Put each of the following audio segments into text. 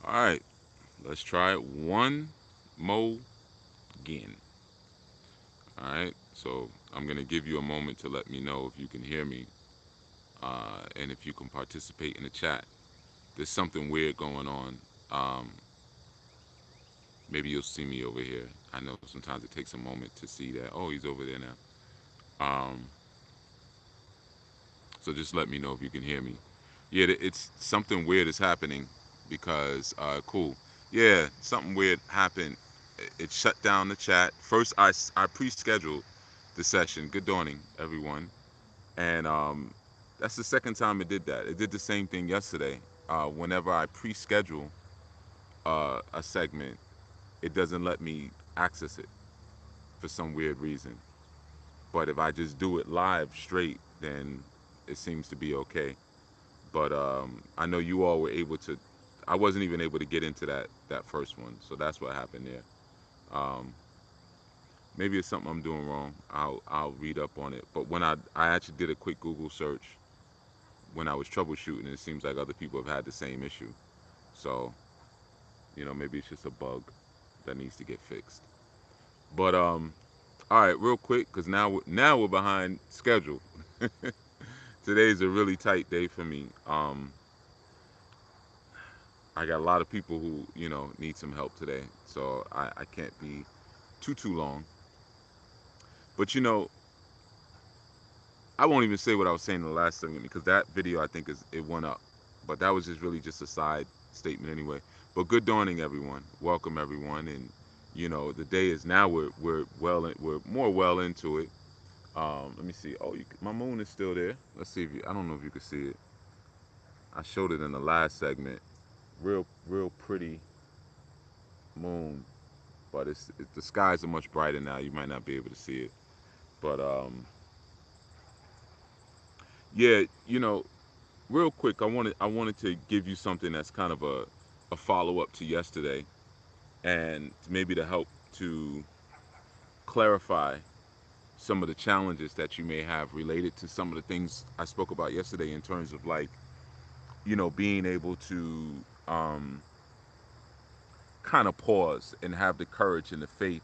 All right, let's try it one more again. All right, so I'm gonna give you a moment to let me know if you can hear me, and if you can participate in the chat. There's something weird going on. Um, Maybe you'll see me over here. I know sometimes it takes a moment to see that. Oh, he's over there now. So just let me know if you can hear me. Yeah, it's something weird is happening because cool. Yeah, something weird happened. It shut down the chat. First, I pre-scheduled the session. Good dawning, everyone. And that's the second time it did that. It did the same thing yesterday. Whenever I pre-schedule a segment, it doesn't let me access it for some weird reason. But if I just do it live straight, then it seems to be okay. But I know you all were able to. I wasn't even able to get into that first one, so that's what happened there. Um, Maybe it's something I'm doing wrong. I'll read up on it. But when I actually did a quick Google search when I was troubleshooting, it seems like other people have had the same issue. So maybe it's just a bug that needs to get fixed. But all right, real quick, because now we're behind schedule. Today's a really tight day for me. I got a lot of people who need some help today, so I can't be too long. But I won't even say what I was saying in the last segment because that video I think it went up, but that was just really just a side statement anyway. But good dawning, everyone. Welcome everyone, and the day is now we're more well into it. Let me see. Oh, my moon is still there. Let's see if I don't know if you can see it. I showed it in the last segment. Real pretty moon, but the skies are much brighter now. You might not be able to see it, but yeah, real quick, I wanted to give you something that's kind of a follow up to yesterday, and maybe to help to clarify some of the challenges that you may have related to some of the things I spoke about yesterday in terms of like being able to um, kind of pause and have the courage and the faith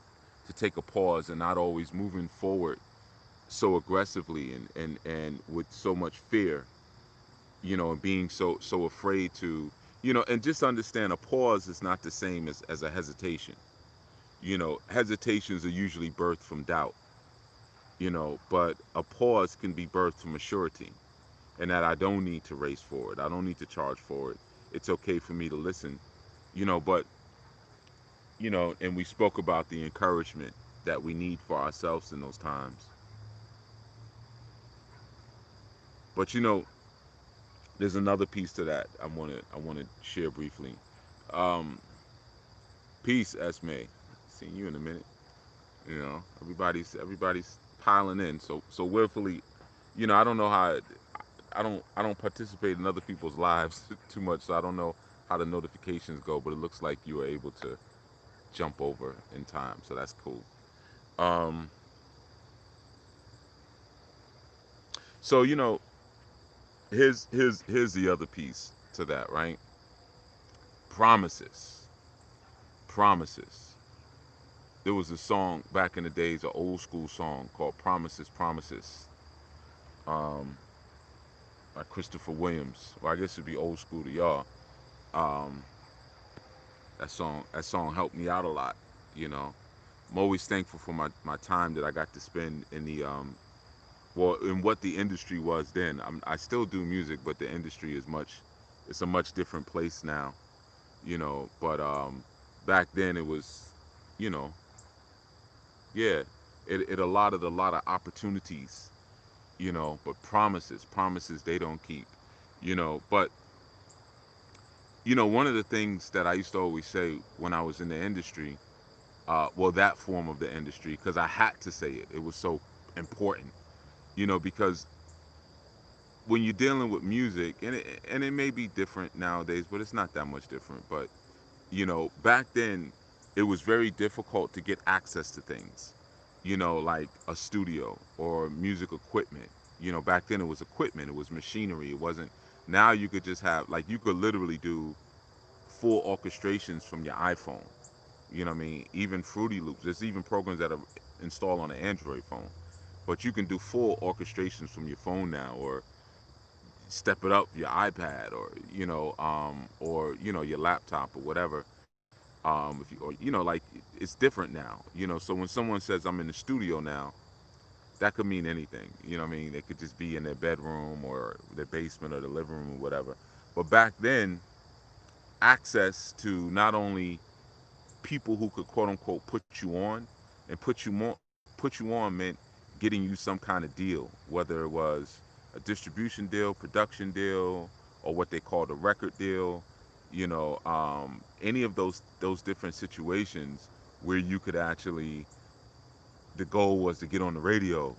to take a pause and not always moving forward so aggressively and with so much fear, and being so afraid to, and just understand a pause is not the same as a hesitation. Hesitations are usually birthed from doubt, but a pause can be birthed from a surety, and that I don't need to race forward. I don't need to charge forward. It's okay for me to listen, but and we spoke about the encouragement that we need for ourselves in those times. But there's another piece to that I want to share briefly. Um, Peace, Esme. Seeing you in a minute. Everybody's piling in. So willfully, I don't know how. I don't participate in other people's lives too much, so I don't know how the notifications go. But it looks like you were able to jump over in time, so that's cool. Um, so here's the other piece to that, right? Promises, promises. There was a song back in the days, an old school song called "Promises, Promises," um, by Christopher Williams. Well, I guess it'd be old school to y'all. Um, that song helped me out a lot. You know, I'm always thankful for my time that I got to spend in the well, in what the industry was then. I still do music, but the industry it's a much different place now. But back then it was, you know, yeah, it allotted a lot of opportunities, but promises they don't keep, but one of the things that I used to always say when I was in the industry, well, that form of the industry, because I had to say it. It was so important, because when you're dealing with music, and it may be different nowadays, but it's not that much different. But back then, it was very difficult to get access to things, like a studio or music equipment. Back then it was equipment, it was machinery. It wasn't. Now you could just have, like, you could literally do full orchestrations from your iPhone. You know what I mean? Even Fruity Loops. There's even programs that are installed on an Android phone. But you can do full orchestrations from your phone now, or step it up your iPad, or or your laptop or whatever. If you, or like, it's different now. So when someone says I'm in the studio now, that could mean anything. You know what I mean? They could just be in their bedroom or their basement or the living room or whatever. But back then, access to not only people who could quote unquote put you on and put you on meant getting you some kind of deal, whether it was a distribution deal, production deal, or what they called a record deal. Any of those different situations where you could actually, the goal was to get on the radio,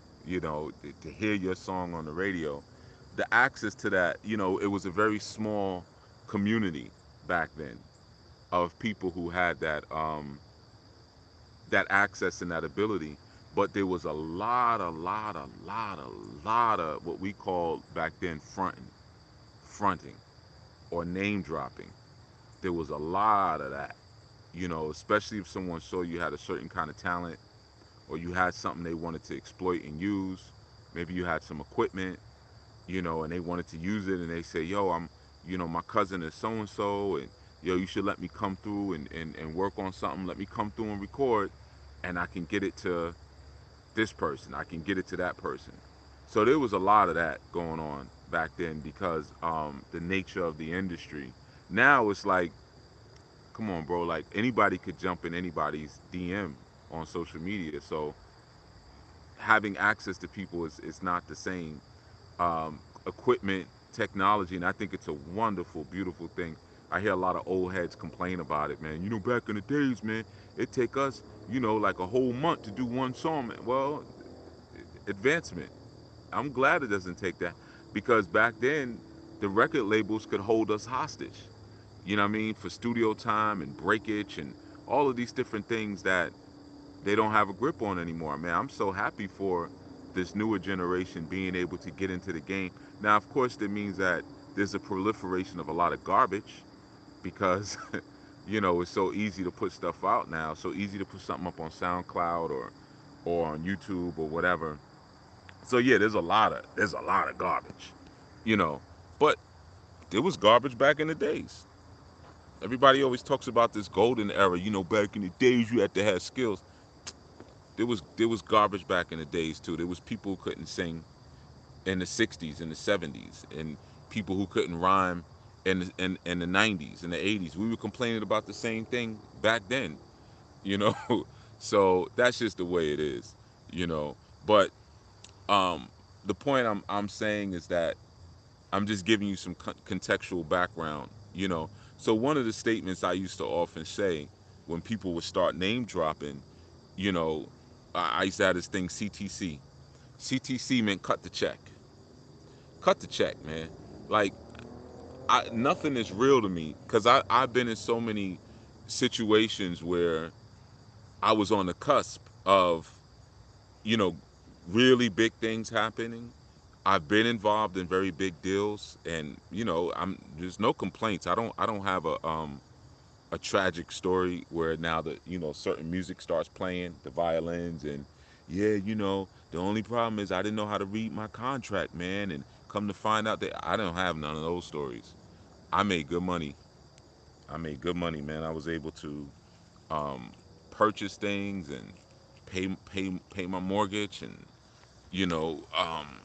to hear your song on the radio. The access to that, it was a very small community back then of people who had that access and that ability. But there was a lot of what we called back then fronting, or name dropping. There was a lot of that, especially if someone saw you had a certain kind of talent, or you had something they wanted to exploit and use. Maybe you had some equipment, and they wanted to use it, and they say, yo, my cousin is so and so, and yo, you should let me come through and work on something. Let me come through and record, and I can get it to this person. I can get it to that person. So there was a lot of that going on back then because the nature of the industry. Now it's like, come on, bro, like anybody could jump in anybody's DM on social media. So having access to people is not the same. Equipment, technology, and I think it's a wonderful, beautiful thing. I hear a lot of old heads complain about it, man. Back in the days, man, it take us, like a whole month to do one song, man. Well, advancement. I'm glad it doesn't take that, because back then the record labels could hold us hostage. You know what I mean? For studio time and breakage and all of these different things that they don't have a grip on anymore. Man, I'm so happy for this newer generation being able to get into the game. Now, of course, that means that there's a proliferation of a lot of garbage because, it's so easy to put stuff out now. So easy to put something up on SoundCloud or on YouTube or whatever. So yeah, there's a lot of garbage, you know. But there was garbage back in the days. Everybody always talks about this golden era. Back in the days you had to have skills. There was garbage back in the days too. There was people who couldn't sing in the '60s and the '70s, and people who couldn't rhyme in the '90s and the '80s. We were complaining about the same thing back then, you know. So that's just the way it is, you know. But um, the point I'm saying is that I'm just giving you some contextual background, you know. So one of the statements I used to often say when people would start name dropping, you know, I used to have this thing CTC. CTC meant cut the check. Cut the check, man. Like, nothing is real to me because I've been in so many situations where I was on the cusp of, you know, really big things happening. I've been involved in very big deals, and I'm there's no complaints. I don't have a tragic story where now that certain music starts playing, the violins, and yeah, the only problem is I didn't know how to read my contract, man, and come to find out that I don't have none of those stories. I made good money. I made good money, man. I was able to um, purchase things and pay my mortgage, and you know um,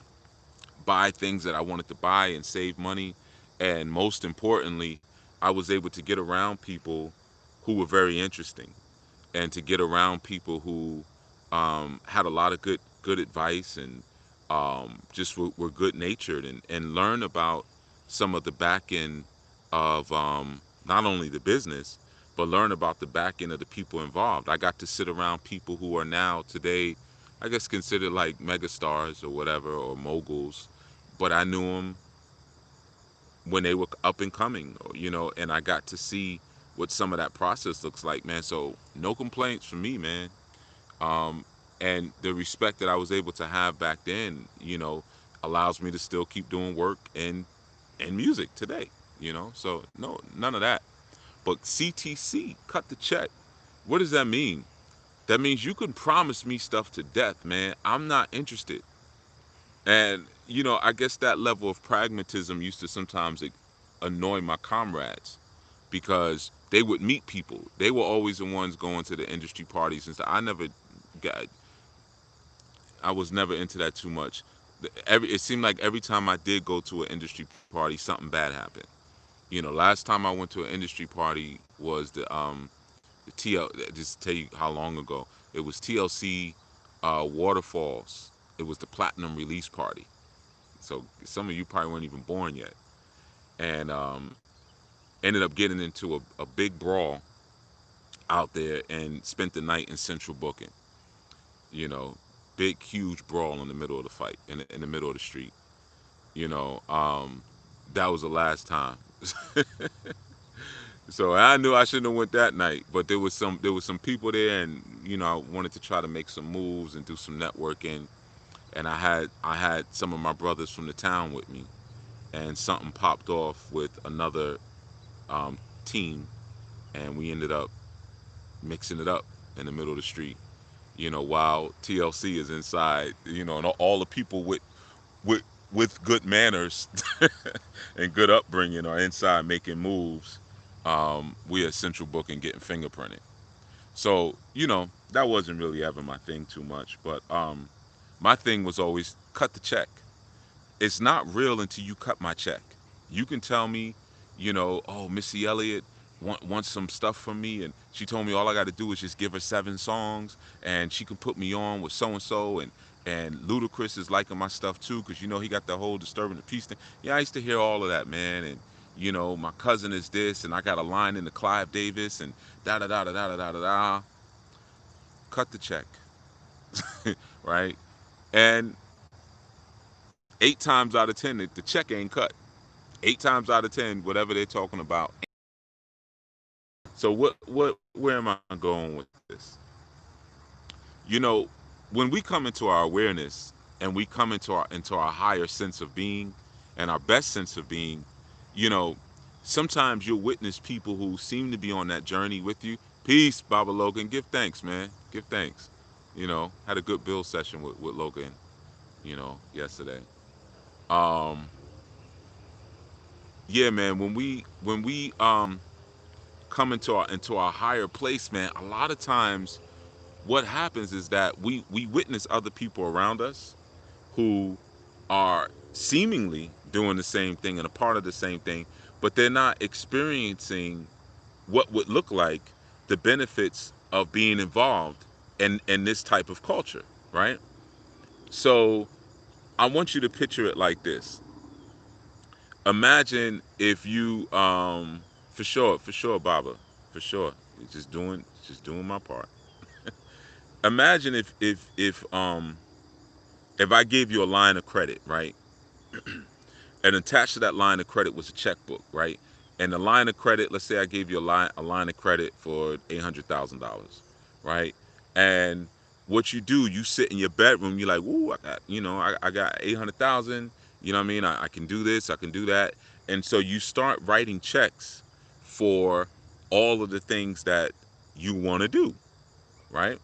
buy things that I wanted to buy and save money. And most importantly, I was able to get around people who were very interesting, and to get around people who had a lot of good advice, and just were good natured, and learn about some of the back end of not only the business, but learn about the back end of the people involved. I got to sit around people who are now today, I guess, considered like megastars or whatever, or moguls, but I knew them when they were up and coming, and I got to see what some of that process looks like, man. So no complaints from me, man. um, and the respect that I was able to have back then, allows me to still keep doing work and music today. So no, none of that. But CTC, cut the check. What does that mean? That means you can promise me stuff to death, man. I'm not interested. And, I guess that level of pragmatism used to sometimes annoy my comrades because they would meet people. They were always the ones going to the industry parties and stuff. Got, I was never into that too much. It seemed like every time I did go to an industry party, something bad happened. Last time I went to an industry party was the TL. Just tell you how long ago it was. TLC Waterfalls. It was the platinum release party. So some of you probably weren't even born yet, and ended up getting into a big brawl out there and spent the night in Central Booking. You know, big huge brawl in the middle of the fight in the middle of the street. You know, that was the last time. So I knew I shouldn't have went that night, but there was some people there, and I wanted to try to make some moves and do some networking, and I had some of my brothers from the town with me, and something popped off with another um, team, and we ended up mixing it up in the middle of the street. While TLC is inside, and all the people with with good manners and good upbringing are inside making moves. We at Central Booking getting fingerprinted. So that wasn't really ever my thing too much. But my thing was always cut the check. It's not real until you cut my check. You can tell me, oh, Missy Elliott wants some stuff from me, and she told me all I got to do is just give her 7 songs, and she can put me on with so and so, and Ludacris is liking my stuff too, because he got the whole disturbing the peace thing. Yeah, I used to hear all of that, man, and my cousin is this, and I got a line in the Clive Davis, and da da da da da da da da. Cut the check, right? And 8 times out of 10, the check ain't cut. 8 times out of 10, whatever they're talking about. So where am I going with this? You know, when we come into our awareness and we come into our higher sense of being and our best sense of being, you know, sometimes you'll witness people who seem to be on that journey with you. Peace, Baba Logan. Give thanks, man. Give thanks. Had a good build session with Logan, yesterday. Um, yeah, man. When we come into our higher place, man, a lot of times what happens is that we witness other people around us who are seemingly doing the same thing and a part of the same thing, but they're not experiencing what would look like the benefits of being involved in this type of culture, right? So I want you to picture it like this. Imagine if you for sure, Baba, for sure, just doing my part. Imagine if I gave you a line of credit, right? And attached to that line of credit was a checkbook, right? And the line of credit, let's say I gave you a line of credit for $800,000, right? And what you do, you sit in your bedroom, you're like, "Ooh, I got 800,000. You know what I mean? I can do this, I can do that." And so you start writing checks for all of the things that you want to do, right?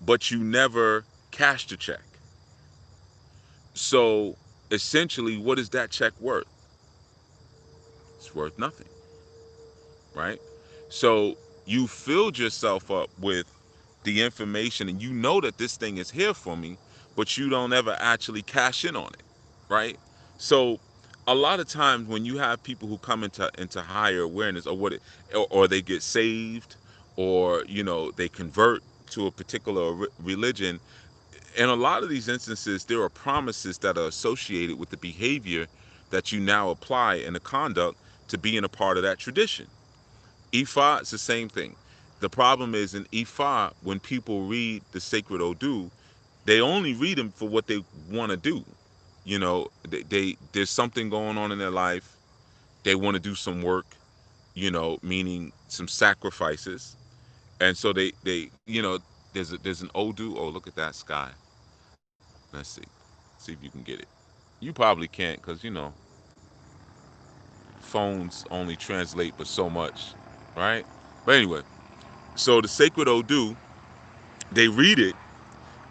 But you never cash the check. So essentially, what is that check worth? It's worth nothing, right? So you filled yourself up with the information and you know that this thing is here for me, but you don't ever actually cash in on it, right? So a lot of times when you have people who come into higher awareness or they get saved or they convert to a particular religion, in a lot of these instances there are promises that are associated with the behavior that you now apply and the conduct to being a part of that tradition. Ifa, it's the same thing. The problem is in Ifa, when people read the sacred Odu, they only read them for what they want to do. There's something going on in their life. They want to do some work, meaning some sacrifices. And so there's an Odu. Oh, look at that sky. Let's see if you can get it. You probably can't because phones only translate but so much, right? But anyway, so the sacred Odu, they read it,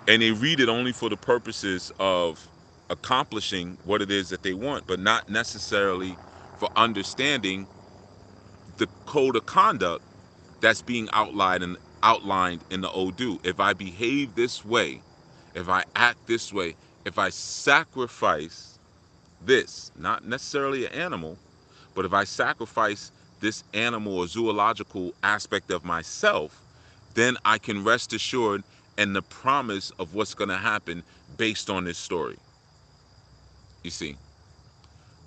and they read it only for the purposes of accomplishing what it is that they want, but not necessarily for understanding the code of conduct that's being outlined in the Odu. If I behave this way, if I act this way, if I sacrifice this, not necessarily an animal, but if I sacrifice this animal or zoological aspect of myself, then I can rest assured in the promise of what's going to happen based on this story. You see,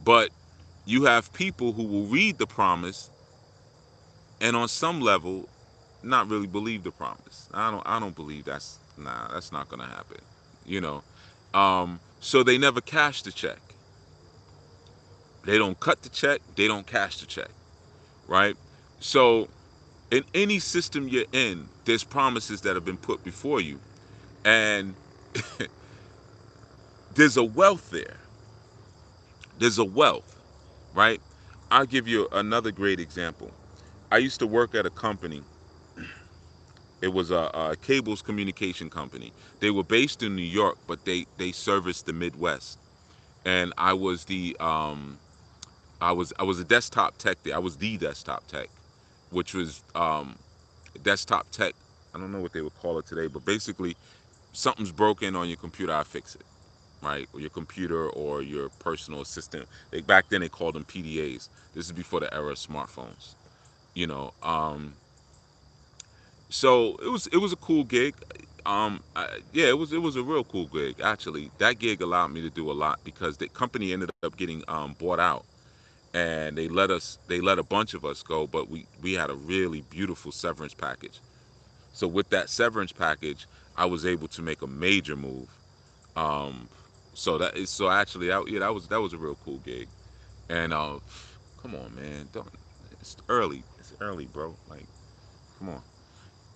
but you have people who will read the promise and on some level not really believe the promise. I don't believe that's not going to happen. You know, so they never cash the check. They don't cut the check. They don't cash the check. Right. So in any system you're in, there's promises that have been put before you, and there's a wealth there. There's a wealth, right? I'll give you another great example. I used to work at a company. It was a cables communication company. They were based in New York, but they serviced the Midwest. And I was a desktop tech there. I was the desktop tech, which was desktop tech. I don't know what they would call it today, but basically something's broken on your computer, I fix it, right? Or your computer or your personal assistant. Back then they called them PDAs. This is before the era of smartphones. You know, so it was a cool gig. Yeah, it was a real cool gig actually. That gig allowed me to do a lot because the company ended up getting bought out, and they let a bunch of us go, but we had a really beautiful severance package. So with that severance package, I was able to make a major move. Um, so actually, yeah, that was a real cool gig. And come on, man, don't. It's early. It's early, bro. Like, come on.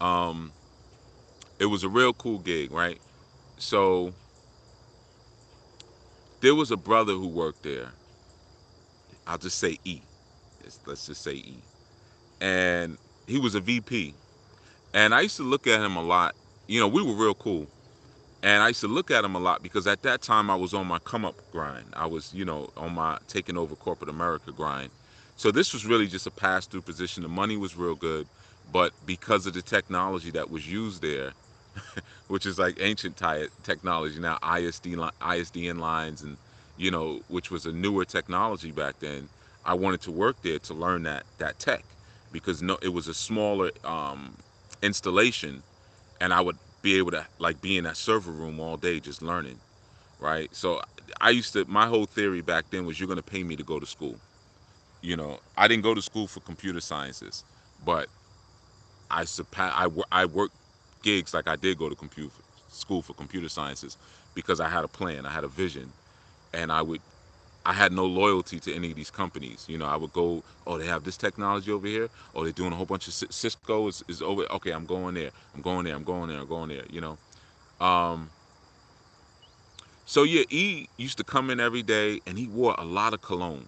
Um, it was a real cool gig, right? So there was a brother who worked there. I'll just say E. Let's just say E. And he was a VP. And I used to look at him a lot. We were real cool. And I used to look at him a lot because at that time I was on my come up grind. I was, on my taking over corporate America grind. So this was really just a pass through position. The money was real good, but because of the technology that was used there, which is like ancient technology now, ISDN lines, and which was a newer technology back then. I wanted to work there to learn that tech because no, it was a smaller installation, and I would be able to like be in that server room all day just learning, right? So my whole theory back then was you're going to pay me to go to school. I didn't go to school for computer sciences, but I worked gigs like I did go to computer school for computer sciences because I had a plan, I had a vision, and I had no loyalty to any of these companies. I would go, oh, they have this technology over here. Oh, they're doing a whole bunch of Cisco is over. Okay, I'm going there. I'm going there. I'm going there. I'm going there. Um, so yeah, he used to come in every day, and he wore a lot of cologne.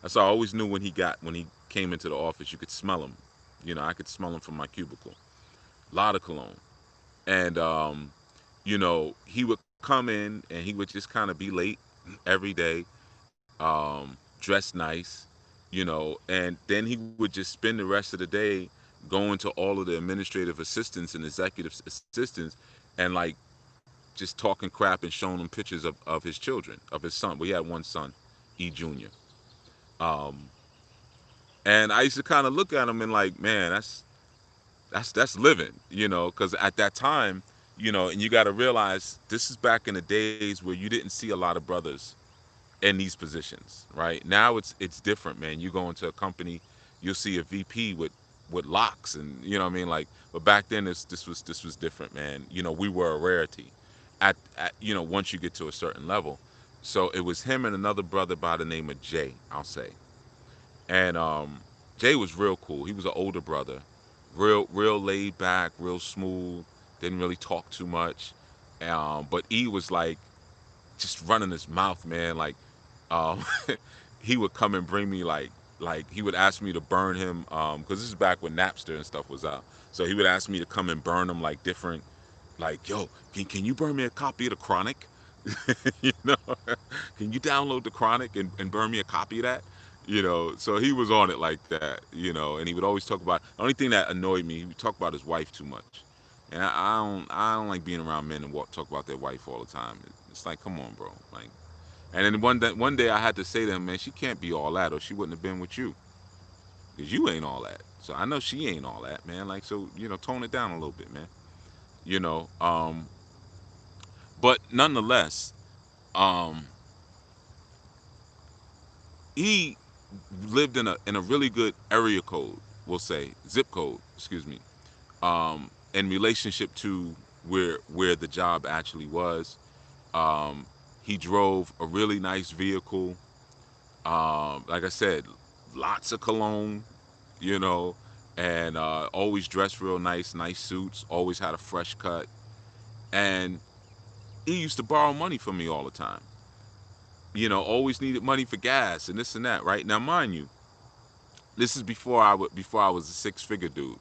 That's how I always knew when he came into the office. You could smell him. I could smell him from my cubicle. A lot of cologne, and he would come in and he would just kind of be late every day, dress nice, and then he would just spend the rest of the day going to all of the administrative assistants and executive assistants and like just talking crap and showing them pictures of his children, of his son. We had one son, E Junior. Um, and I used to kind of look at him and like, man, that's living, because at that time, and you got to realize this is back in the days where you didn't see a lot of brothers in these positions, right? Now it's different, man. You go into a company, you'll see a VP with locks, and you know what I mean, like. But back then, this was different, man. We were a rarity. At once you get to a certain level, so it was him and another brother by the name of Jay, I'll say, and Jay was real cool. He was an older brother, real laid back, real smooth. Didn't really talk too much, but E was like just running his mouth, man. Like, um, he would come and bring me like Like he would ask me to burn him, because this is back when Napster and stuff was out. So he would ask me to come and burn him like different, like, yo, can you burn me a copy of the Chronic? you know, can you download the Chronic and burn me a copy of that? So he was on it like that, and he would always talk about the only thing that annoyed me, he would talk about his wife too much. And I don't like being around men and talk about their wife all the time. It's like, come on, bro. Like, and then one day I had to say to him, man, she can't be all that, or she wouldn't have been with you, because you ain't all that. So I know she ain't all that, man. Like, so tone it down a little bit, man. You know, um, but nonetheless, um, he lived in a really good area code, we'll say zip code, excuse me, in relationship to where the job actually was. Um, he drove a really nice vehicle. Like I said, lots of cologne, you know, and always dressed real nice, nice suits. Always had a fresh cut, and he used to borrow money from me all the time. Always needed money for gas and this and that. Right now, mind you, this is before I was a six-figure dude.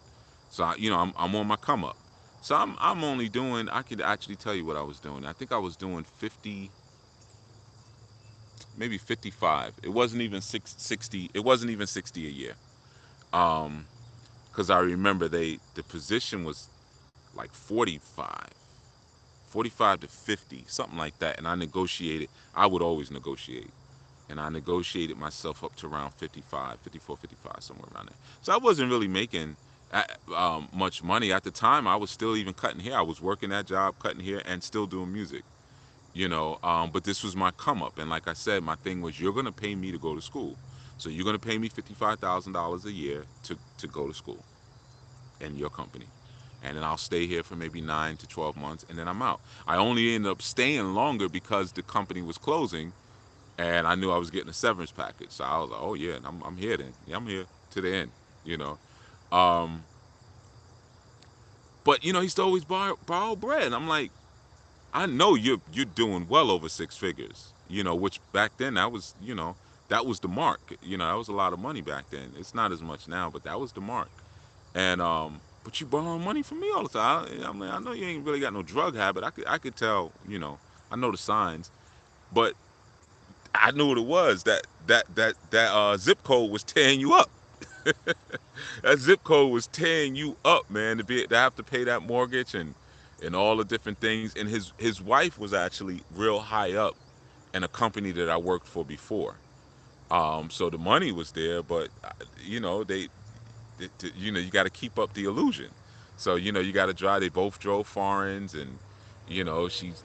So I'm on my come up. So I'm only doing. I could actually tell you what I was doing. I think I was doing 50, maybe 55. It wasn't even 60. It wasn't even 60 a year. Um, because I remember the position was like 45 to 50, something like that. And I negotiated. I would always negotiate. And I negotiated myself up to around 55, 54, 55, somewhere around there. So I wasn't really making much money at the time. I was still even cutting hair. I was working that job, cutting hair, and still doing music. But this was my come up, and like I said, my thing was, you're gonna pay me to go to school, so you're gonna pay me $55,000 a year to go to school in your company, and then I'll stay here for maybe 9 to 12 months, and then I'm out. I only ended up staying longer because the company was closing, and I knew I was getting a severance package. So I was like, oh yeah, I'm here then. Yeah, I'm here to the end. You know, um, but he used to always borrow bread. And I'm like, I know you're doing well over six figures. Which back then that was the mark. That was a lot of money back then. It's not as much now, but that was the mark. And but you borrowing money from me all the time. I know you ain't really got no drug habit. I could tell. I know the signs, but I knew what it was. That zip code was tearing you up. That zip code was tearing you up, man. To have to pay that mortgage and all the different things. And his wife was actually real high up in a company that I worked for before. So the money was there, but you got to keep up the illusion. So you got to drive. They both drove foreigns, and she's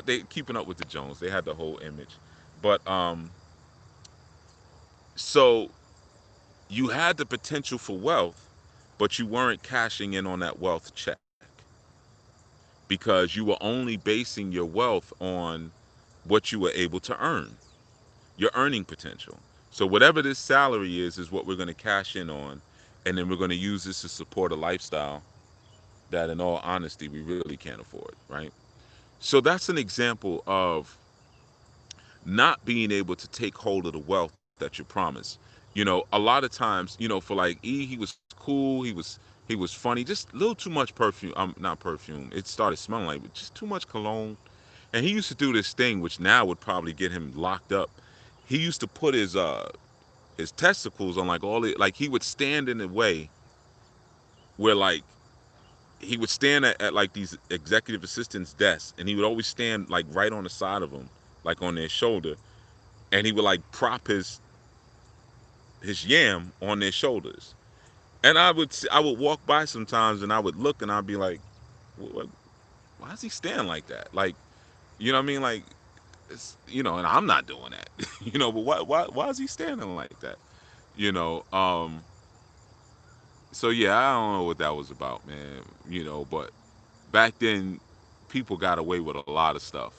they keeping up with the Jones. They had the whole image, but so you had the potential for wealth, but you weren't cashing in on that wealth check because you were only basing your wealth on what you were able to earn, your earning potential. So whatever this salary is what we're going to cash in on, and then we're going to use this to support a lifestyle that, in all honesty, we really can't afford, right? So that's an example of not being able to take hold of the wealth that you promised. A lot of times, for like he was cool, he was funny, just a little too much perfume. Not perfume. It started smelling like just too much cologne. And he used to do this thing, which now would probably get him locked up. He used to put his testicles on like all the like he would stand in the way where like he would stand at like these executive assistants' desks, and he would always stand like right on the side of them, like on their shoulder, and he would like prop his yam on their shoulders. And I would walk by sometimes, and I would look, and I'd be like, what, why is he standing like that? Like, you know what I mean? Like, and I'm not doing that, But why is he standing like that? You know. So yeah, I don't know what that was about, man. But back then, people got away with a lot of stuff,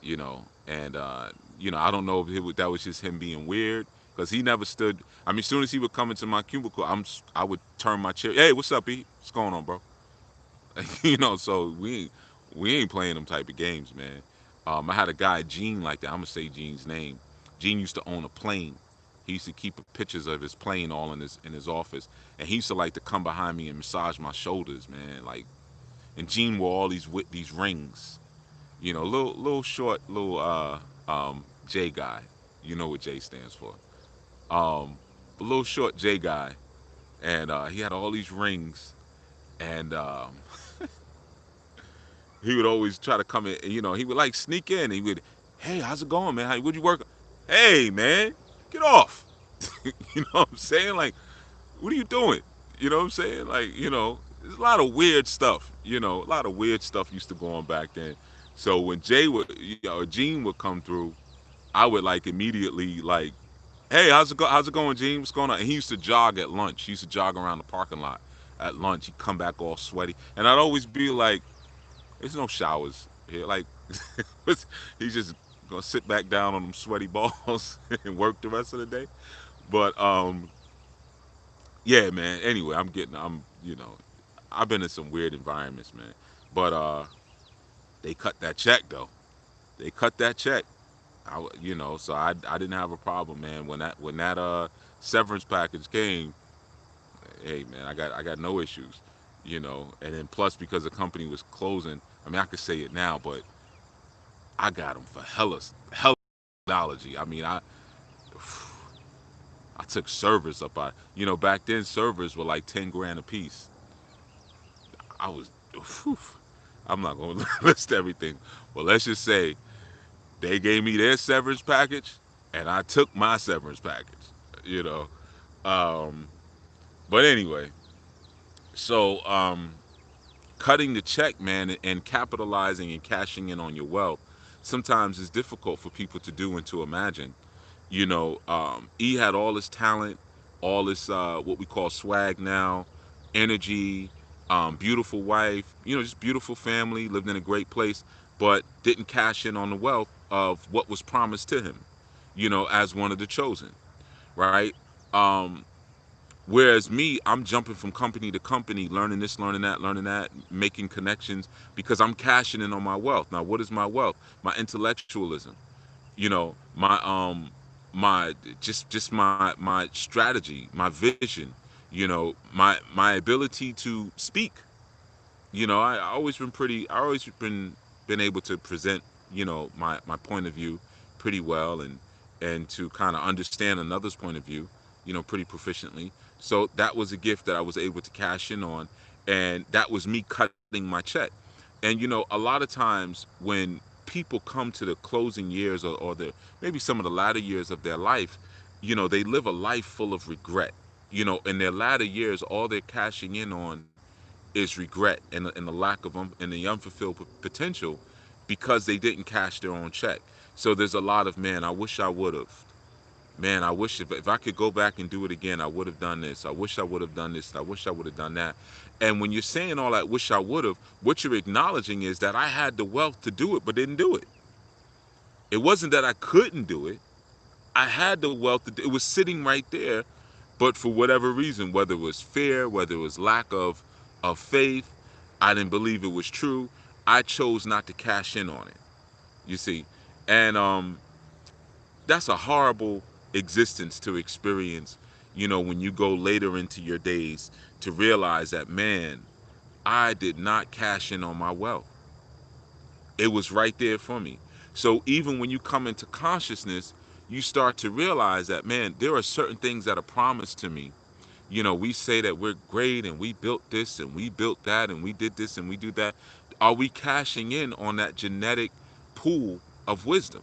and I don't know if that was just him being weird, because he never stood. I mean, as soon as he would come into my cubicle, I would turn my chair. Hey, what's up, E? What's going on, bro? So we ain't playing them type of games, man. I had a guy, Gene, like that. I'm gonna say Gene's name. Gene used to own a plane. He used to keep pictures of his plane all in his office, and he used to like to come behind me and massage my shoulders, man. Like, and Gene wore all these with these rings, little short, little J guy. You know what J stands for. A little short J guy, and he had all these rings, and he would always try to come in. He would like sneak in. He would, hey, how's it going, man? Would you work? Hey, man, get off. You know what I'm saying? Like, what are you doing? You know what I'm saying? Like, there's a lot of weird stuff. A lot of weird stuff used to go on back then. So when Gene would come through, I would like immediately like, hey, how's it going, Gene? What's going on? And he used to jog at lunch. He used to jog around the parking lot at lunch. He'd come back all sweaty, and I'd always be like, there's no showers here. Like, he's just gonna sit back down on them sweaty balls and work the rest of the day. But yeah, man. Anyway, I've been in some weird environments, man. But they cut that check though. They cut that check. So I didn't have a problem, man. When that severance package came, hey, man, I got no issues, And then plus because the company was closing, I mean, I could say it now, but I got them for hella technology. I mean, I took servers up. Back then servers were like 10 grand a piece. I was, whew, I'm not gonna list everything. Well, let's just say they gave me their severance package, and I took my severance package. You know. Um, but anyway, so cutting the check, man, and capitalizing and cashing in on your wealth sometimes is difficult for people to do and to imagine. E had all his talent, all this what we call swag now, energy, beautiful wife, just beautiful family, lived in a great place, but didn't cash in on the wealth of what was promised to him, as one of the chosen, right? Um, Whereas me, I'm jumping from company to company, learning that, making connections because I'm cashing in on my wealth. Now, what is my wealth? My intellectualism, my just my strategy, my vision, my ability to speak. I always been able to present, my point of view pretty well, and to kind of understand another's point of view, pretty proficiently. So that was a gift that I was able to cash in on, and that was me cutting my check. And a lot of times when people come to the closing years, or the maybe some of the latter years of their life, they live a life full of regret. In their latter years, all they're cashing in on is regret, and the lack of and the unfulfilled potential, because they didn't cash their own check. So there's a lot of, man, I wish I would have. Man, I wish if I could go back and do it again, I would have done this. I wish I would have done this. I wish I would have done that. And when you're saying all that, wish I would have, what you're acknowledging is that I had the wealth to do it, but didn't do it. It wasn't that I couldn't do it. I had the wealth to do it. It was sitting right there, but for whatever reason, whether it was fear, whether it was lack of faith, I didn't believe it was true. I chose not to cash in on it. You see, and that's a horrible existence to experience. When you go later into your days to realize that, man, I did not cash in on my wealth. It was right there for me. So even when you come into consciousness, you start to realize that, man, there are certain things that are promised to me. We say that we're great and we built this and we built that and we did this and we do that. Are we cashing in on that genetic pool of wisdom?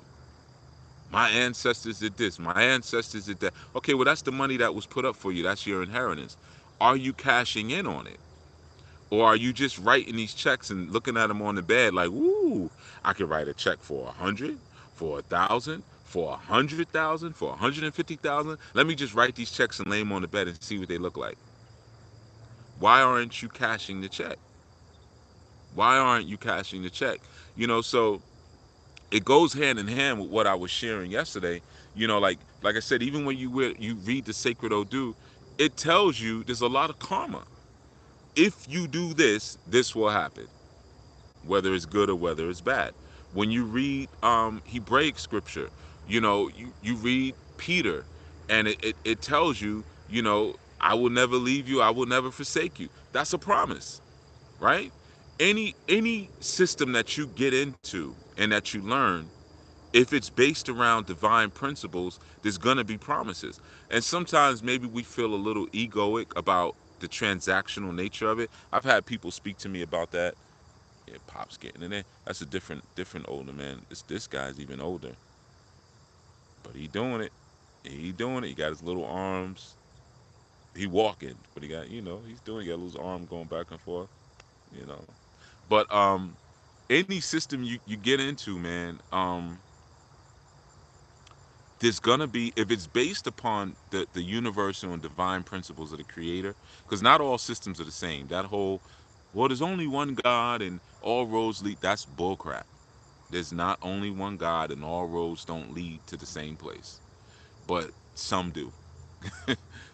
My ancestors did this, my ancestors did that. Okay, well, that's the money that was put up for you. That's your inheritance. Are you cashing in on it? Or are you just writing these checks and looking at them on the bed like, ooh, I could write a check for 100, for 1,000, for 100,000, for 150,000. Let me just write these checks and lay them on the bed and see what they look like. Why aren't you cashing the check? Why aren't you cashing the check? So it goes hand in hand with what I was sharing yesterday. Like I said, even when you read the Sacred Odu, it tells you there's a lot of karma. If you do this, this will happen, whether it's good or whether it's bad. When you read Hebraic scripture, you read Peter, And it tells you, you know, I will never leave you, I will never forsake you. That's a promise, right? Any system that you get into and that you learn, if it's based around divine principles, there's gonna be promises. And sometimes maybe we feel a little egoic about the transactional nature of it. I've had people speak to me about that. Yeah, Pop's getting in there. That's a different older man. This guy's even older, but he doing it. He doing it. He got his little arms. He walking, but he got, he's doing. He got his arm going back and forth. You know, but any system you get into, man, there's gonna be, if it's based upon the universal and divine principles of the creator, because not all systems are the same. That whole, well, there's only one God and all roads lead, that's bullcrap. There's not only one God and all roads don't lead to the same place, but some do.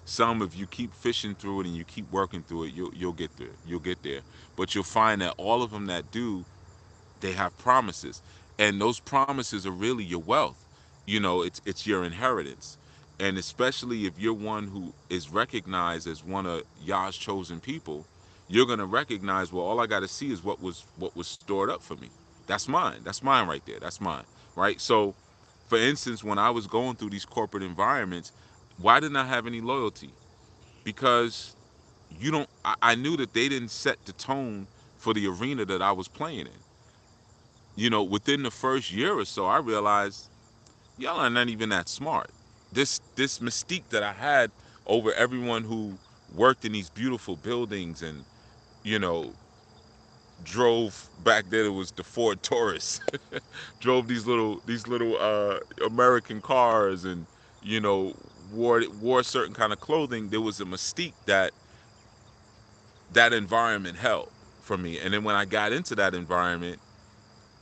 Some, if you keep fishing through it and you keep working through it, you'll get there. You'll get there. But you'll find that all of them that do, they have promises, and those promises are really your wealth. It's your inheritance. And especially if you're one who is recognized as one of Yah's chosen people, you're going to recognize, well, all I got to see is what was stored up for me. That's mine. That's mine right there. That's mine. Right? So for instance, when I was going through these corporate environments, why didn't I have any loyalty? Because you don't I knew that they didn't set the tone for the arena that I was playing in. Within the first year or so, I realized y'all are not even that smart. This mystique that I had over everyone who worked in these beautiful buildings and you know drove, back then it was the Ford Taurus, drove these little American cars, and you know wore certain kind of clothing. There was a mystique that environment held for me, and then when I got into that environment,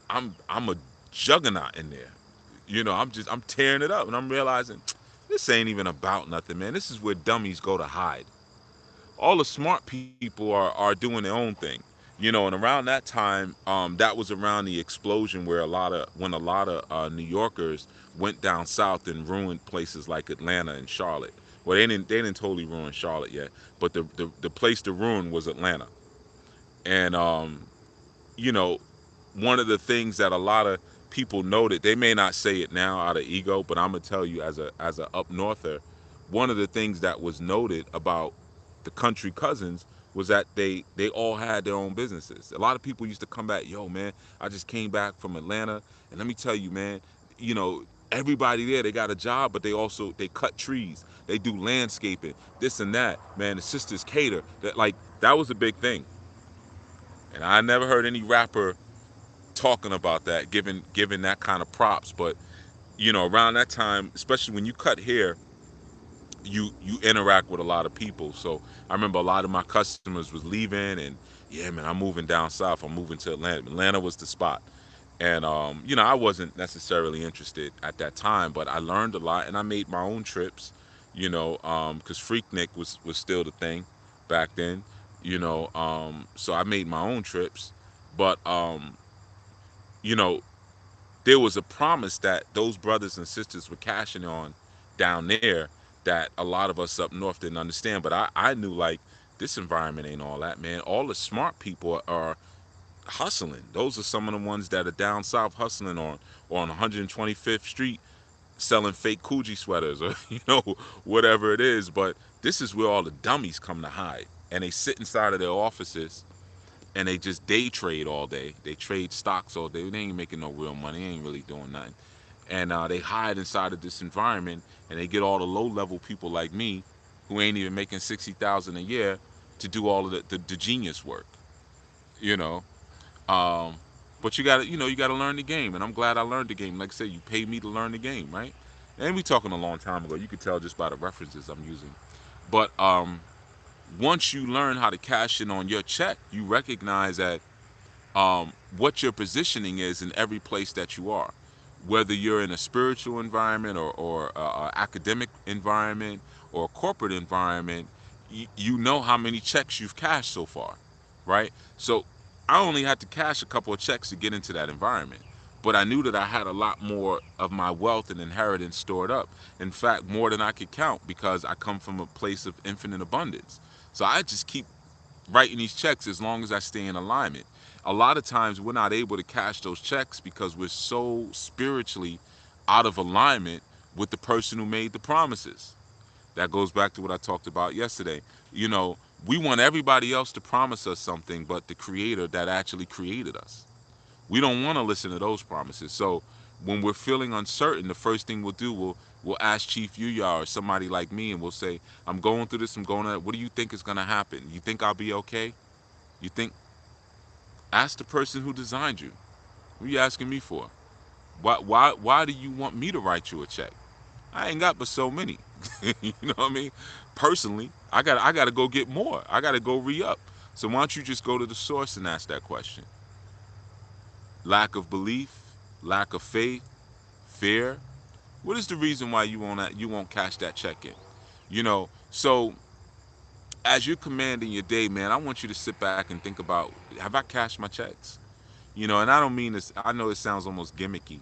I'm a juggernaut in there. I'm tearing it up, and I'm realizing this ain't even about nothing, man. This is where dummies go to hide. All the smart people are doing their own thing. And around that time, that was around the explosion where a lot of New Yorkers went down south and ruined places like Atlanta and Charlotte. Well, they didn't totally ruin Charlotte yet, but the place to ruin was Atlanta. And you know, one of the things that a lot of people noted, they may not say it now out of ego, but I'm gonna tell you as a up norther, one of the things that was noted about the country cousins was that they all had their own businesses. A lot of people used to come back, yo man, I just came back from Atlanta, and let me tell you, man, you know, everybody there, they got a job, but they cut trees, they do landscaping, this and that, man. The sisters cater. That was a big thing, and I never heard any rapper talking about that, giving that kind of props. But around that time, especially when you cut hair, you interact with a lot of people. So I remember a lot of my customers was leaving, and yeah, man, I'm moving down south. I'm moving to Atlanta. Atlanta was the spot. And I wasn't necessarily interested at that time, but I learned a lot, and I made my own trips. Because Freaknik was still the thing back then. So I made my own trips, but you know, there was a promise that those brothers and sisters were cashing on down there that a lot of us up north didn't understand. But I knew, like, this environment ain't all that, man. All the smart people are hustling. Those are some of the ones that are down south hustling on 125th Street selling fake Coogee sweaters, or whatever it is. But this is where all the dummies come to hide, and they sit inside of their offices and they just day trade all day. They trade stocks all day. They ain't making no real money. They ain't really doing nothing. And they hide inside of this environment, and they get all the low level people like me, who ain't even making 60,000 a year, to do all of the genius work. You know. Um, but you gotta learn the game, and I'm glad I learned the game. Like I said, you paid me to learn the game, right? And we talking a long time ago. You could tell just by the references I'm using. But once you learn how to cash in on your check, you recognize that what your positioning is in every place that you are, whether you're in a spiritual environment or academic environment or a corporate environment. You know how many checks you've cashed so far, right? So I only had to cash a couple of checks to get into that environment. but I knew that I had a lot more of my wealth and inheritance stored up. In fact, more than I could count, because I come from a place of infinite abundance. So I just keep writing these checks as long as I stay in alignment. A lot of times we're not able to cash those checks because we're so spiritually out of alignment with the person who made the promises. That goes back to what I talked about yesterday. You know, we want everybody else to promise us something, but the creator that actually created us. We don't want to listen to those promises. So when we're feeling uncertain, the first thing we'll do, we'll ask Chief Yuya or somebody like me, and we'll say, I'm going through this, I'm going to, what do you think is going to happen? You think I'll be okay? You think, ask the person who designed you. What are you asking me for? Why do you want me to write you a check? I ain't got but so many. You know what I mean? Personally, I gotta go get more. I gotta go re-up. So why don't you just go to the source and ask that question? Lack of belief, lack of faith, fear. What is the reason why you won't cash that check in? You know, so as you're commanding your day, man, I want you to sit back and think about, have I cashed my checks? You know, and I don't mean this, I know it sounds almost gimmicky,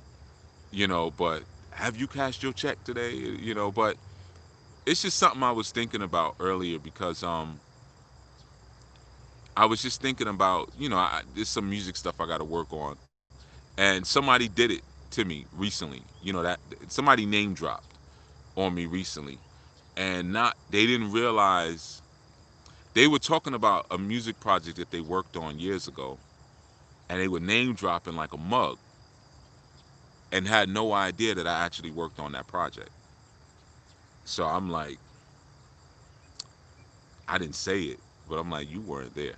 you know, but have you cashed your check today? You know, but it's just something I was thinking about earlier because I was just thinking about, you know, there's some music stuff I got to work on, and somebody did it to me recently. You know, that somebody name dropped on me recently, and not they didn't realize they were talking about a music project that they worked on years ago, and they were name dropping like a mug, and had no idea that I actually worked on that project. So I'm like, I didn't say it, but I'm like, you weren't there.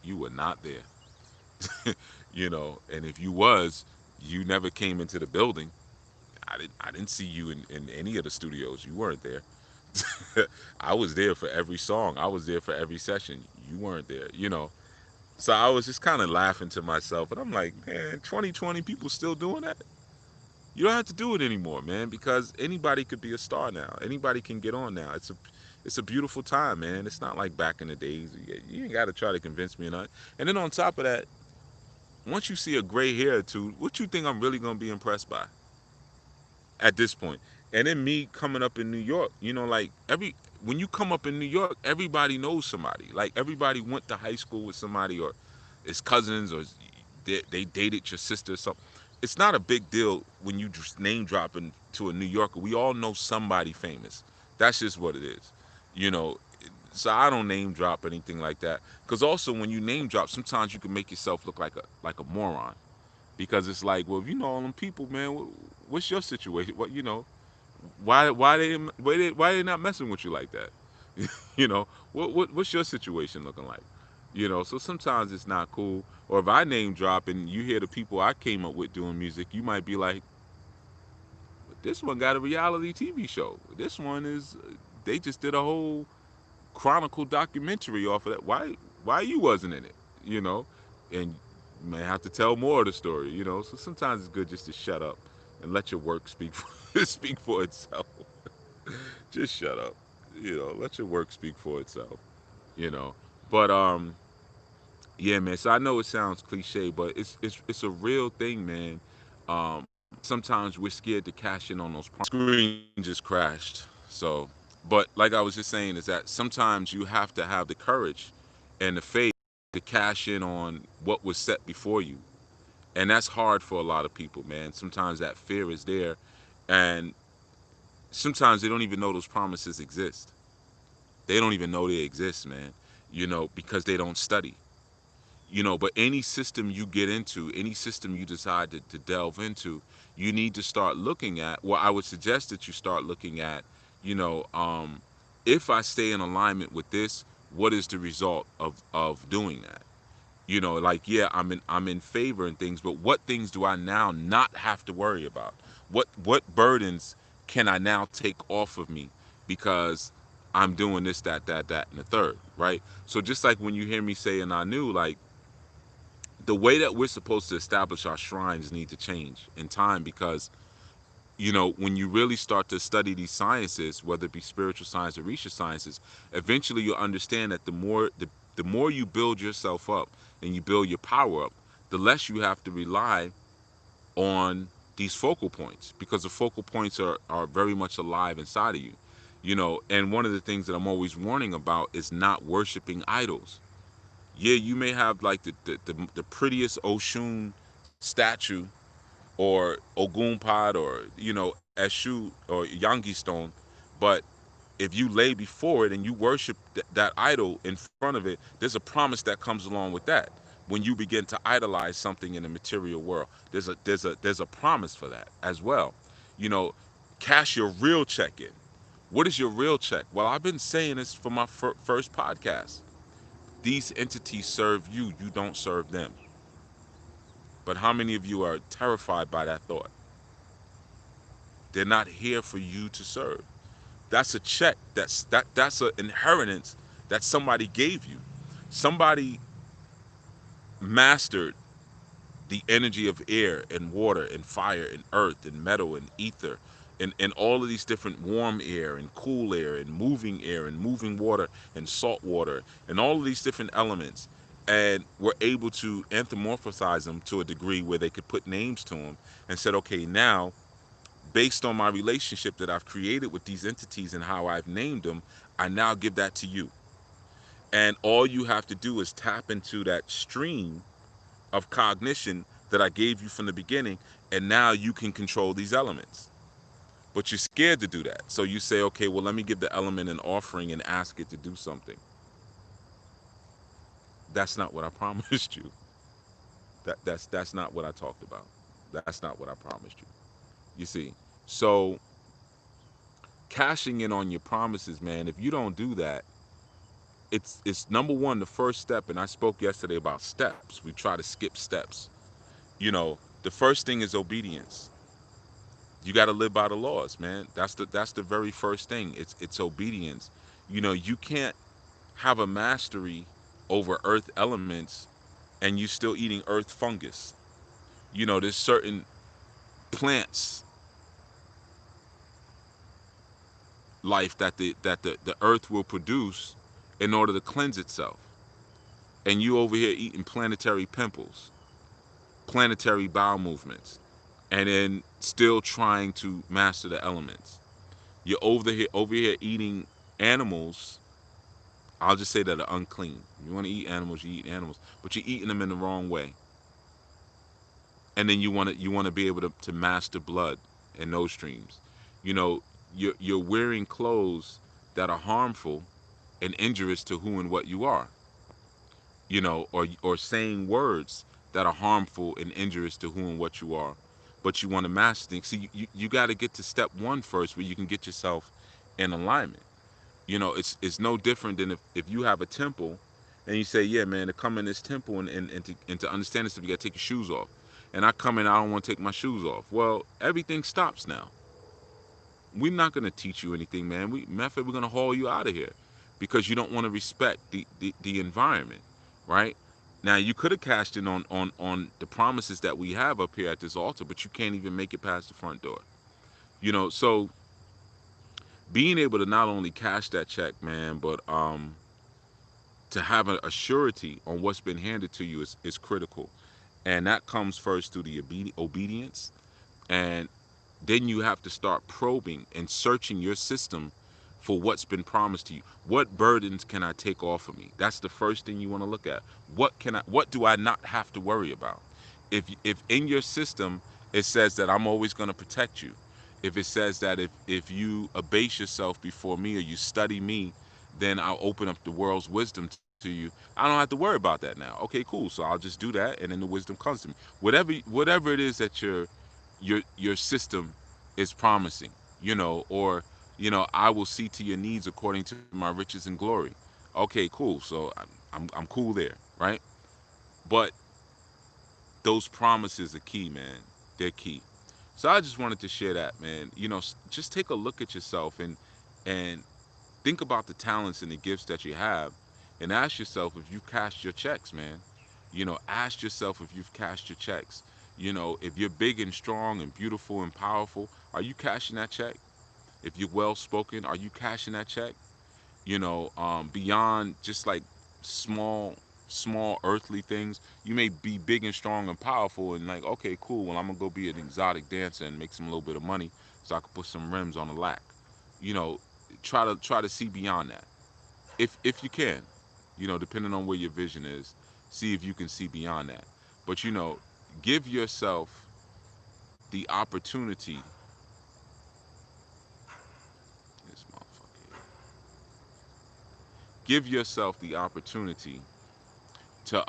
You were not there. You know, and if you was, you never came into the building. I didn't see you in any of the studios. You weren't there. I was there for every song. I was there for every session. You weren't there, you know. So I was just kind of laughing to myself, and I'm like, man, 2020 people still doing that? You don't have to do it anymore, man, because anybody could be a star now. Anybody can get on now. It's a beautiful time, man. It's not like back in the days. You ain't got to try to convince me or not. And then on top of that, once you see a gray hair or two, what you think I'm really gonna be impressed by at this point? And then me coming up in New York, you know, like every when you come up in New York, everybody knows somebody. Like everybody went to high school with somebody, or it's cousins, or they dated your sister or something. It's not a big deal when you just name dropping to a New Yorker. We all know somebody famous. That's just what it is, you know. So I don't name drop anything like that. Because also when you name drop, sometimes you can make yourself look like a moron, because it's like, well, if you know all them people, man, what's your situation? What, you know, why they not messing with you like that? You know, what's your situation looking like? You know, so sometimes it's not cool. Or if I name drop and you hear the people I came up with doing music, you might be like, this one got a reality TV show. This one is, they just did a whole chronicle documentary off of that. Why you wasn't in it? You know, and you may have to tell more of the story. You know, so sometimes it's good just to shut up and let your work speak speak for itself. Just shut up. You know, let your work speak for itself. You know, but yeah, man. So I know it sounds cliche, but it's a real thing, man. Sometimes we're scared to cash in on those screen just crashed. So, but like I was just saying, is that sometimes you have to have the courage and the faith to cash in on what was set before you, and that's hard for a lot of people, man. Sometimes that fear is there, and sometimes they don't even know those promises exist. They don't even know they exist, man. You know, because they don't study. You know, but any system you get into, any system you decide to delve into, you need to start looking at, well, I would suggest that you start looking at, you know, if I stay in alignment with this, what is the result of doing that? You know, like, yeah, I'm in favor and things, but what things do I now not have to worry about? What burdens can I now take off of me because I'm doing this, that, and the third, right? So just like when you hear me saying I knew, like, the way that we're supposed to establish our shrines need to change in time, because you know, when you really start to study these sciences, whether it be spiritual science or research sciences, eventually you'll understand that the more you build yourself up and you build your power up, the less you have to rely on these focal points, because the focal points are very much alive inside of you. And one of the things that I'm always warning about is not worshiping idols. Yeah, you may have like the prettiest Oshun statue, or Ogunpad, or Eshu or Yangi stone, but if you lay before it and you worship that idol in front of it, there's a promise that comes along with that. When you begin to idolize something in the material world, there's a promise for that as well. You know, cash your real check in. What is your real check? Well, I've been saying this for my first podcast. These entities serve you, you don't serve them. But how many of you are terrified by that thought? They're not here for you to serve. That's a check. That's an inheritance that somebody gave you. Somebody mastered the energy of air and water and fire and earth and metal and ether, and all of these different warm air and cool air and moving water and salt water and all of these different elements, and were able to anthropomorphize them to a degree where they could put names to them, and said, okay, now based on my relationship that I've created with these entities and how I've named them, I now give that to you. And all you have to do is tap into that stream of cognition that I gave you from the beginning, and now you can control these elements. But you're scared to do that. So you say, okay, well, let me give the element an offering and ask it to do something. That's not what I promised you. That's not what I talked about. That's not what I promised you. You see. So cashing in on your promises, man, if you don't do that, it's number one, the first step, and I spoke yesterday about steps. We try to skip steps. The first thing is obedience. You got to live by the laws, man. That's the very first thing. It's obedience. You can't have a mastery over earth elements and you still eating earth fungus. There's certain plants life that the earth will produce in order to cleanse itself, and you over here eating planetary pimples, planetary bowel movements, and then still trying to master the elements. You're over here eating animals. I'll just say that are unclean. You want to eat animals, you eat animals, but you're eating them in the wrong way. And then you want to be able to master blood in those streams. You know, you're wearing clothes that are harmful and injurious to who and what you are. Or saying words that are harmful and injurious to who and what you are. But you want to master things. See, you got to get to step one first, where you can get yourself in alignment. It's no different than if you have a temple and you say, yeah, man, to come in this temple and to understand this stuff, you got to take your shoes off. And I come in, I don't want to take my shoes off. Well, everything stops now. We're not going to teach you anything, man. We're going to haul you out of here because you don't want to respect the environment, right? Now, you could have cashed in on the promises that we have up here at this altar, but you can't even make it past the front door. So being able to not only cash that check, man, but to have a surety on what's been handed to you is critical. And that comes first through the obedience. And then you have to start probing and searching your system for what's been promised to you. What burdens can I take off of me? That's the first thing you want to look at. What do I not have to worry about? If in your system it says that I'm always going to protect you, if it says that if you abase yourself before me or you study me, then I'll open up the world's wisdom to you. I don't have to worry about that now. Okay, cool. So I'll just do that, and then the wisdom comes to me. Whatever it is that your system is promising, or I will see to your needs according to my riches and glory. Okay, cool. So I'm cool there, right? But those promises are key, man. They're key. So I just wanted to share that, man. Just take a look at yourself and think about the talents and the gifts that you have, and ask yourself if you've cashed your checks, man. Ask yourself if you've cashed your checks. If you're big and strong and beautiful and powerful, are you cashing that check? If you're well spoken, are you cashing that check? Beyond just like small small earthly things. You may be big and strong and powerful and like, okay, cool. Well, I'm gonna go be an exotic dancer and make some little bit of money so I can put some rims on the lack. You know, try to see beyond that if you can. You know, depending on where your vision is, see if you can see beyond that. But you know, give yourself the opportunity. This motherfucker here. Give yourself the opportunity to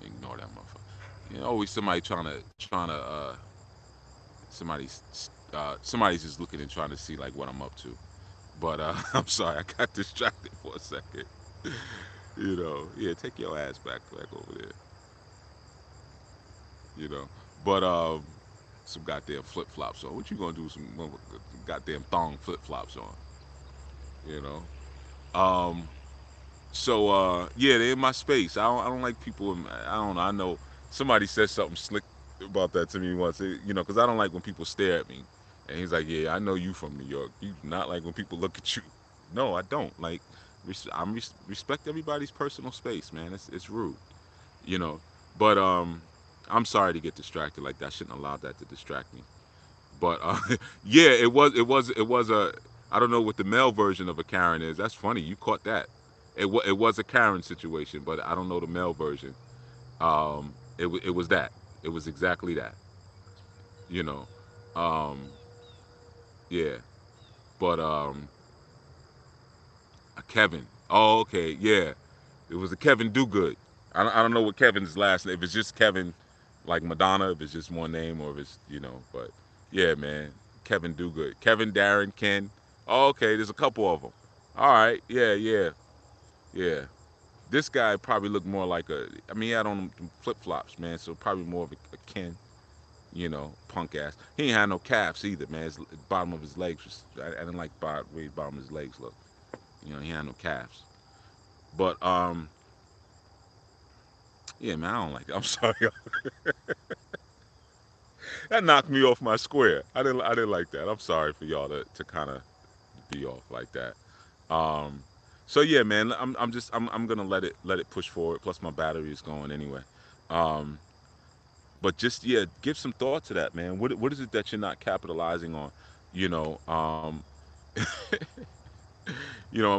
ignore that motherfucker. You know, always somebody trying to somebody's just looking and trying to see like what I'm up to. But I'm sorry, I got distracted for a second. You know, yeah, take your ass back over there. You know, but some goddamn flip flops on. What you gonna do with some goddamn thong flip flops on? You know. Um. So yeah, they're in my space. I don't like people. I don't know. I know somebody said something slick about that to me once. You know, because I don't like when people stare at me. And he's like, "Yeah, I know you from New York. You do not like when people look at you." No, I don't. Like, respect everybody's personal space, man. It's rude, you know. But I'm sorry to get distracted like that. I shouldn't allow that to distract me. But yeah, it was a. I don't know what the male version of a Karen is. That's funny. You caught that. It was a Karen situation, but I don't know the male version. It was that. It was exactly that. You know. Um, yeah. But a Kevin. Oh, okay. Yeah. It was a Kevin Dogood. I don't know what Kevin's last name. If it's just Kevin, like Madonna, if it's just one name, or if it's But yeah, man, Kevin Dogood, Kevin, Darren, Ken. Oh, okay, there's a couple of them. All right, yeah, yeah, yeah. This guy probably looked more like a. I mean, he had on flip flops, man. So probably more of a Ken, punk ass. He ain't had no calves either, man. His bottom of his legs was. I didn't like way bottom of his legs look. He had no calves. But yeah, man, I don't like it. I'm sorry. That knocked me off my square. I didn't like that. I'm sorry for y'all to kind of be off like that. Um, so yeah, man, I'm gonna let it push forward. Plus my battery is going anyway. Um, but just yeah, give some thought to that, man. What is it that you're not capitalizing on? You know,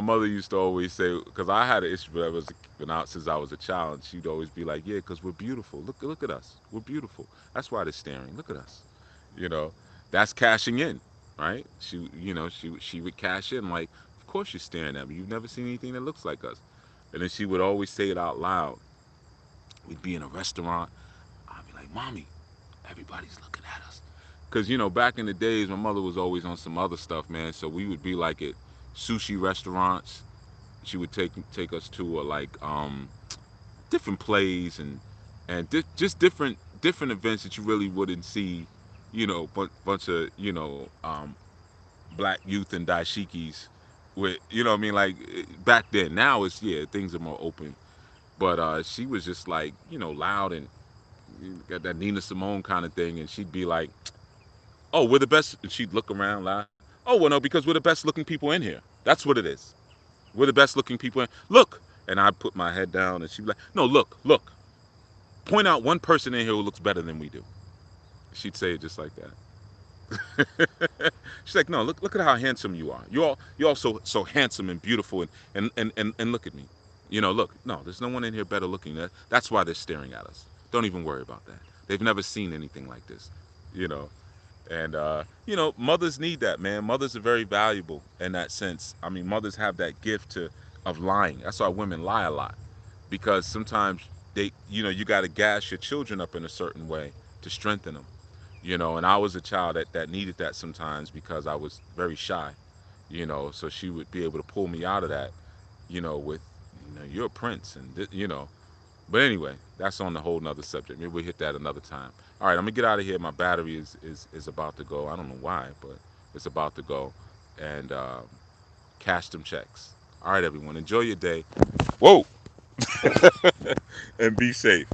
my mother used to always say, because I had an issue when I was when I, since I was a child, and she'd always be like, yeah, because we're beautiful. Look at us. We're beautiful. That's why they're staring. Look at us. You know, that's cashing in, right? She would cash in like, of course you're staring at me. You've never seen anything that looks like us. And then she would always say it out loud. We'd be in a restaurant. I'd be like, Mommy, everybody's looking at us. Because, back in the days, my mother was always on some other stuff, man. So we would be like at sushi restaurants. She would take us to like different plays and just different events that you really wouldn't see, bunch of black youth and dashikis with what I mean, like back then. Now it's yeah, things are more open. But she was just like loud and got that Nina Simone kind of thing, and she'd be like, "Oh, we're the best." And she'd look around, laugh. Oh, well, no, because we're the best looking people in here. That's what it is. We're the best looking people in. Look, and I put my head down, and she'd be like, "No, look. Point out one person in here who looks better than we do." She'd say it just like that. She's like, "No, look at how handsome you are. You're all so handsome and beautiful, and look at me. Look, no, there's no one in here better looking. That's why they're staring at us. Don't even worry about that. They've never seen anything like this, you know." And mothers need that, man. Mothers are very valuable in that sense. I mean, mothers have that gift of lying. That's why women lie a lot, because sometimes you got to gas your children up in a certain way to strengthen them. And I was a child that needed that sometimes because I was very shy. So she would be able to pull me out of that. With you're a prince, and but anyway, that's on a whole nother subject. Maybe we'll hit that another time. All right, I'm gonna get out of here. My battery is about to go. I don't know why, but it's about to go. And cash them checks. All right, everyone, enjoy your day. Whoa, and be safe.